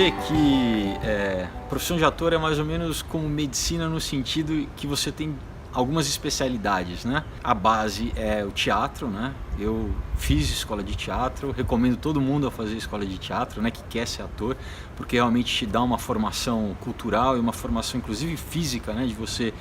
dizer que profissão de ator é mais ou menos como medicina no sentido que você tem algumas especialidades, né? A base é o teatro, né? Eu fiz escola de teatro, recomendo todo mundo a fazer escola de teatro, né? Que quer ser ator, porque realmente te dá uma formação cultural e uma formação inclusive física, né? De você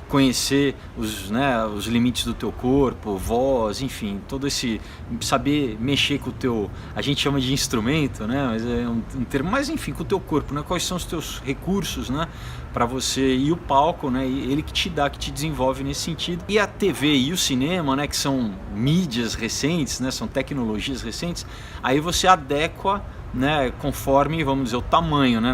conhecer os limites do teu corpo, voz, enfim, todo esse saber mexer com o teu, a gente chama de instrumento, né? Mas é um termo, mas enfim, com o teu corpo, né? Quais são os teus recursos, né? Para você, e o palco, né? Ele que te dá, que te desenvolve nesse sentido. E a TV e o cinema, né? Que são mídias recentes, né? São tecnologias recentes. Aí você adequa, né, conforme, vamos dizer, o tamanho, né,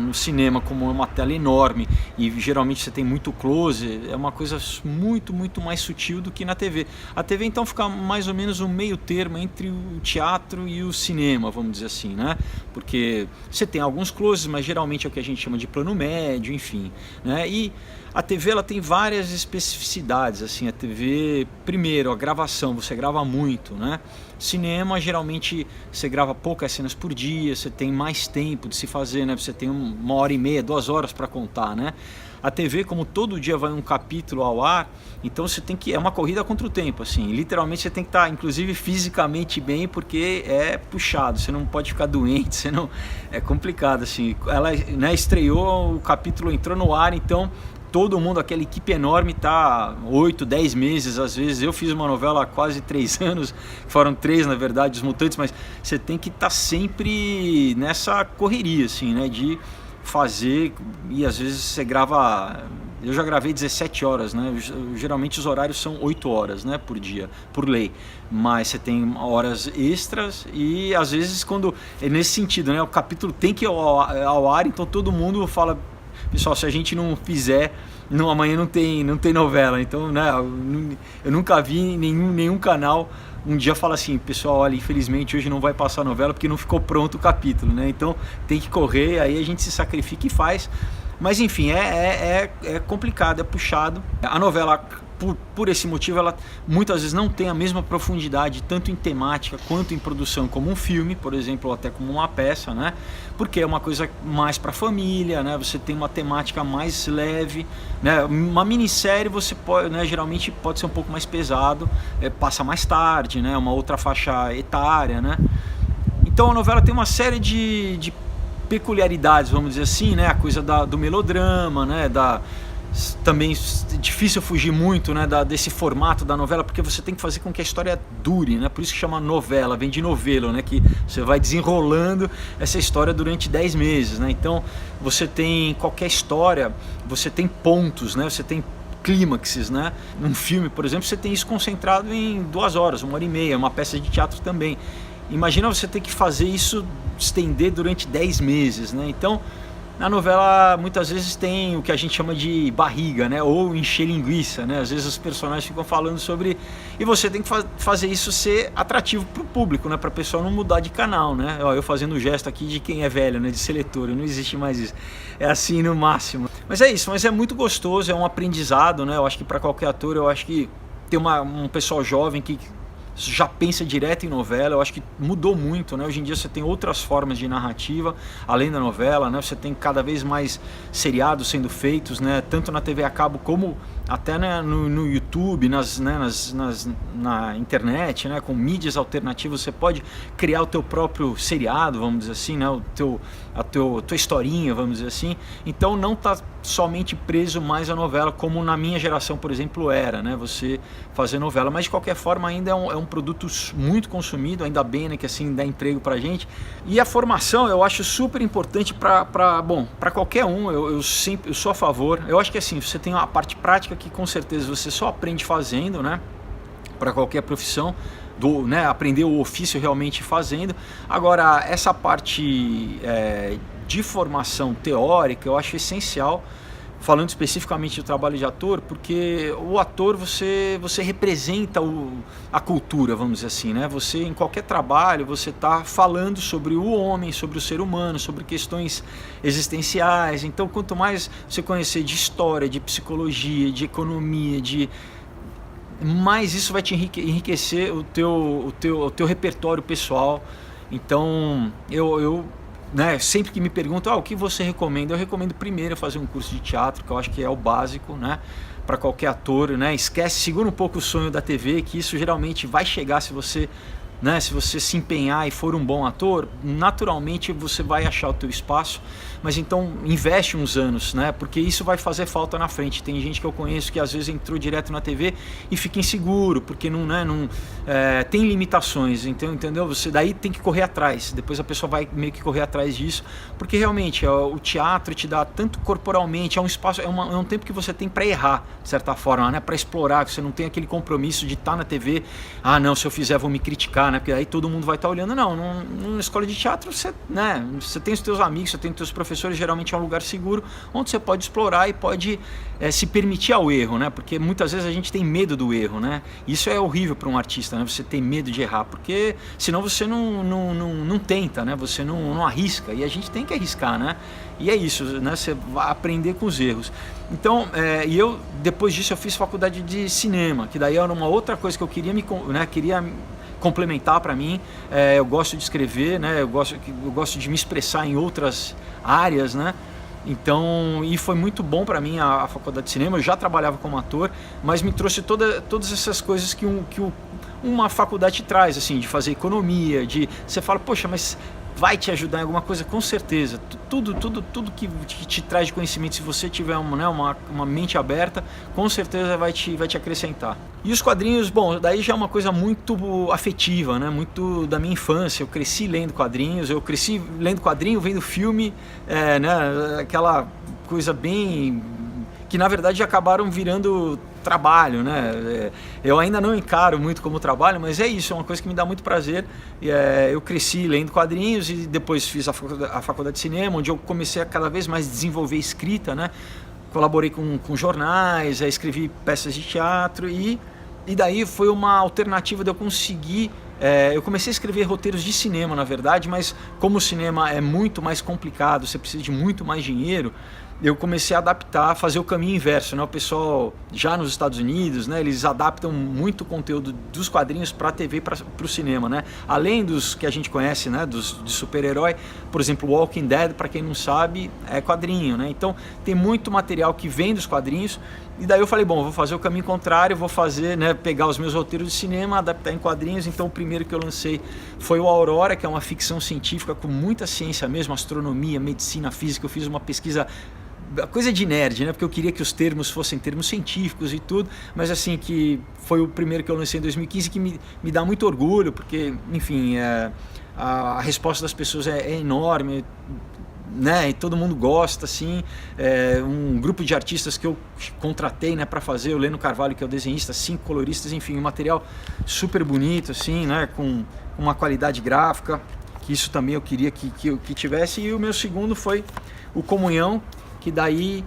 no cinema, como é uma tela enorme e geralmente você tem muito close, é uma coisa muito mais sutil do que na TV. A TV então fica mais ou menos um meio termo entre o teatro e o cinema, vamos dizer assim, né, porque você tem alguns closes, mas geralmente é o que a gente chama de plano médio, enfim, né, e a TV ela tem várias especificidades, assim, a TV, primeiro, a gravação, você grava muito, né? Cinema, geralmente, você grava poucas cenas por dia, você tem mais tempo de se fazer, né? Você tem 1h30, 2 horas para contar, né? A TV, como todo dia vai um capítulo ao ar, então você tem que, é uma corrida contra o tempo, assim, literalmente você tem que estar, inclusive, fisicamente bem, porque é puxado, você não pode ficar doente, você não, é complicado, assim. Ela, né, estreou, o capítulo entrou no ar, então todo mundo, aquela equipe enorme está 8, 10 meses, às vezes. Eu fiz uma novela há quase 3 anos, foram 3 na verdade, Os Mutantes, mas você tem que estar sempre nessa correria, assim, né, de fazer, e às vezes você grava, eu já gravei 17 horas, né, geralmente os horários são 8 horas, né, por dia, por lei, mas você tem horas extras e às vezes quando, é nesse sentido, né, o capítulo tem que ir ao ar, então todo mundo fala, pessoal, se a gente não fizer, amanhã não tem novela. Então, né, eu nunca vi nenhum canal um dia falar assim, pessoal, olha, infelizmente hoje não vai passar novela porque não ficou pronto o capítulo, né? Então tem que correr, aí a gente se sacrifica e faz. Mas enfim, é complicado, é puxado. A novela, por esse motivo, ela muitas vezes não tem a mesma profundidade, tanto em temática quanto em produção, como um filme, por exemplo, ou até como uma peça, né? Porque é uma coisa mais para família, né? Você tem uma temática mais leve, né? Uma minissérie você pode, né, geralmente pode ser um pouco mais pesado, passa mais tarde, né? Uma outra faixa etária, né? Então a novela tem uma série de peculiaridades, vamos dizer assim, né? A coisa do melodrama, né? Também é difícil fugir muito, né, desse formato da novela, porque você tem que fazer com que a história dure, né? Por isso que chama novela, vem de novelo, né? Que você vai desenrolando essa história durante 10 meses, né? Então você tem qualquer história, você tem pontos, né? Você tem clímaxes, né? Num filme, por exemplo, você tem isso concentrado em 2 horas, 1h30, uma peça de teatro também. Imagina você ter que fazer isso, estender durante 10 meses, né? Então na novela muitas vezes tem o que a gente chama de barriga, né? Ou encher linguiça, né? Às vezes os personagens ficam falando sobre, e você tem que fazer isso ser atrativo para o público, né? Para a pessoa não mudar de canal, né? Ó, eu fazendo o gesto aqui de quem é velho, né? De seletor, não existe mais isso. É assim no máximo. Mas é isso, mas é muito gostoso, é um aprendizado, né? Eu acho que para qualquer ator, eu acho que tem um pessoal jovem que já pensa direto em novela, eu acho que mudou muito, né? Hoje em dia você tem outras formas de narrativa, além da novela, né? Você tem cada vez mais seriados sendo feitos, né? Tanto na TV a cabo como até, né, no YouTube, na internet, né? Com mídias alternativas, você pode criar o teu próprio seriado, vamos dizer assim, né? A tua historinha, vamos dizer assim. Então não está somente preso mais à novela, como na minha geração, por exemplo, era, né? Você fazer novela, mas de qualquer forma ainda é um produto muito consumido, ainda bem, né, que assim dá emprego pra gente. E a formação eu acho super importante para qualquer um, eu sou a favor. Eu acho que assim, você tem a parte prática que com certeza você só aprende fazendo, né? Para qualquer profissão, né, aprender o ofício realmente fazendo. Agora, essa parte de formação teórica eu acho essencial, falando especificamente do trabalho de ator, porque o ator você representa a cultura, vamos dizer assim, né? Você, em qualquer trabalho, você está falando sobre o homem, sobre o ser humano, sobre questões existenciais. Então, quanto mais você conhecer de história, de psicologia, de economia, mais isso vai te enriquecer o teu repertório pessoal. Então, eu né, sempre que me perguntam o que você recomenda, eu recomendo primeiro fazer um curso de teatro, que eu acho que é o básico, né, para qualquer ator, né? Esquece, segura um pouco o sonho da TV, que isso geralmente vai chegar se você, né, se você se empenhar e for um bom ator, naturalmente você vai achar o teu espaço. Mas então investe uns anos, né? Porque isso vai fazer falta na frente. Tem gente que eu conheço que às vezes entrou direto na TV e fica inseguro, porque não, né, tem limitações, então, entendeu? Você daí tem que correr atrás. Depois a pessoa vai meio que correr atrás disso, porque realmente o teatro te dá tanto corporalmente, é um espaço, é um tempo que você tem para errar, de certa forma, né? Para explorar, que você não tem aquele compromisso de estar na TV. Ah, não, se eu fizer vão me criticar, né? Porque aí todo mundo vai estar olhando. Não, numa escola de teatro você, né? Você tem os teus amigos, você tem os teus professores, geralmente é um lugar seguro onde você pode explorar e pode se permitir ao erro, né? Porque muitas vezes a gente tem medo do erro, né? Isso é horrível para um artista, né? Você tem medo de errar, porque senão você não tenta, né? Você não arrisca, e a gente tem que arriscar, né? E é isso, né? Você vai aprender com os erros. Então, e eu depois disso eu fiz faculdade de cinema, que daí era uma outra coisa que eu queria queria complementar para mim. Eu gosto de escrever, né? Eu gosto de me expressar em outras áreas, né? Então, e foi muito bom para mim a faculdade de cinema. Eu já trabalhava como ator, mas me trouxe todas essas coisas que uma faculdade te traz, assim, de fazer economia, você fala, poxa, mas vai te ajudar em alguma coisa, com certeza. Tudo que te traz de conhecimento, se você tiver uma mente aberta, com certeza vai te acrescentar. E os quadrinhos, bom, daí já é uma coisa muito afetiva, né? Muito da minha infância. Eu cresci lendo quadrinhos, vendo filme, né? Aquela coisa bem... que na verdade acabaram virando trabalho, né? Eu ainda não encaro muito como trabalho, mas é isso, é uma coisa que me dá muito prazer. Eu cresci lendo quadrinhos e depois fiz a faculdade de cinema, onde eu comecei a cada vez mais desenvolver escrita, né? Colaborei com jornais, escrevi peças de teatro e daí foi uma alternativa de eu conseguir... eu comecei a escrever roteiros de cinema, na verdade, mas como o cinema é muito mais complicado, você precisa de muito mais dinheiro, eu comecei a adaptar, fazer o caminho inverso, né? O pessoal já nos Estados Unidos, né, eles adaptam muito o conteúdo dos quadrinhos para a TV, para o cinema, né? Além dos que a gente conhece, né, de super-herói, por exemplo, Walking Dead, para quem não sabe, é quadrinho, né? Então tem muito material que vem dos quadrinhos. E daí eu falei, bom, eu vou fazer o caminho contrário, vou fazer, né, pegar os meus roteiros de cinema, adaptar em quadrinhos. Então o primeiro que eu lancei foi o Aurora, que é uma ficção científica com muita ciência mesmo, astronomia, medicina, física. Eu fiz uma pesquisa, coisa de nerd, né, porque eu queria que os termos fossem termos científicos e tudo, mas assim, que foi o primeiro que eu lancei em 2015, que me dá muito orgulho, porque, enfim, a resposta das pessoas é enorme, né, e todo mundo gosta, assim. Um grupo de artistas que eu contratei, né, para fazer, o Leno Carvalho, que é o desenhista, 5 coloristas, enfim, um material super bonito, assim, né, com uma qualidade gráfica, que isso também eu queria que tivesse. E o meu segundo foi o Comunhão, que daí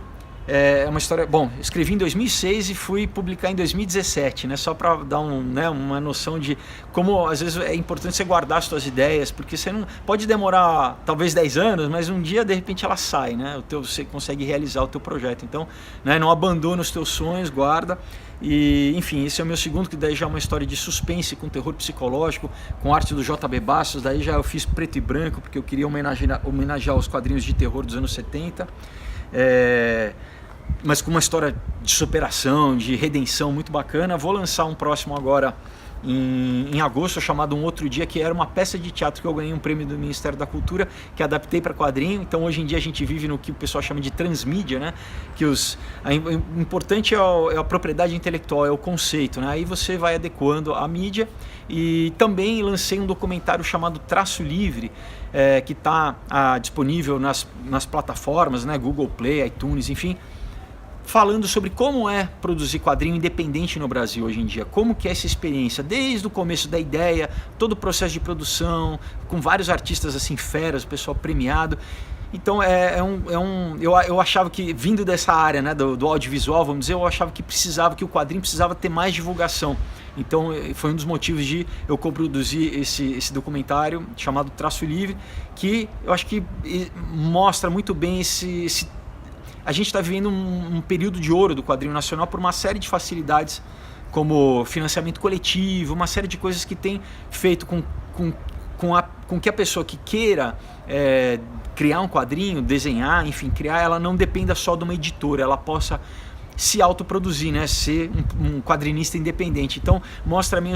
é uma história... Bom, escrevi em 2006 e fui publicar em 2017, né? Só para dar uma noção de como, às vezes, é importante você guardar as suas ideias, porque você não... Pode demorar, talvez, 10 anos, mas um dia, de repente, ela sai, né? Você consegue realizar o teu projeto. Então, né, não abandona os teus sonhos, guarda. E, enfim, esse é o meu segundo, que daí já é uma história de suspense com terror psicológico, com arte do J.B. Bastos. Daí já eu fiz preto e branco, porque eu queria homenagear os quadrinhos de terror dos anos 70. Mas com uma história de superação, de redenção muito bacana. Vou lançar um próximo agora em agosto, chamado Um Outro Dia, que era uma peça de teatro que eu ganhei um prêmio do Ministério da Cultura, que adaptei para quadrinho. Então hoje em dia a gente vive no que o pessoal chama de transmídia, né? Que o importante é a propriedade intelectual, é o conceito, né? Aí você vai adequando a mídia. E também lancei um documentário chamado Traço Livre, que está disponível nas plataformas, né? Google Play, iTunes, enfim, falando sobre como é produzir quadrinho independente no Brasil hoje em dia, como que é essa experiência, desde o começo da ideia, todo o processo de produção, com vários artistas assim feras, o pessoal premiado. Então eu achava que, vindo dessa área, né, do audiovisual, vamos dizer, eu achava que o quadrinho precisava ter mais divulgação. Então foi um dos motivos de eu coproduzir esse documentário chamado Traço Livre, que eu acho que mostra muito bem a gente está vivendo um período de ouro do quadrinho nacional por uma série de facilidades, como financiamento coletivo, uma série de coisas que tem feito com que a pessoa que queira criar um quadrinho, desenhar, enfim, criar, ela não dependa só de uma editora, ela possa se autoproduzir, né? Ser um quadrinista independente. Então mostra a mim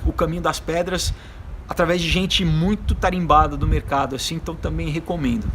o caminho das pedras através de gente muito tarimbada do mercado, assim, então também recomendo.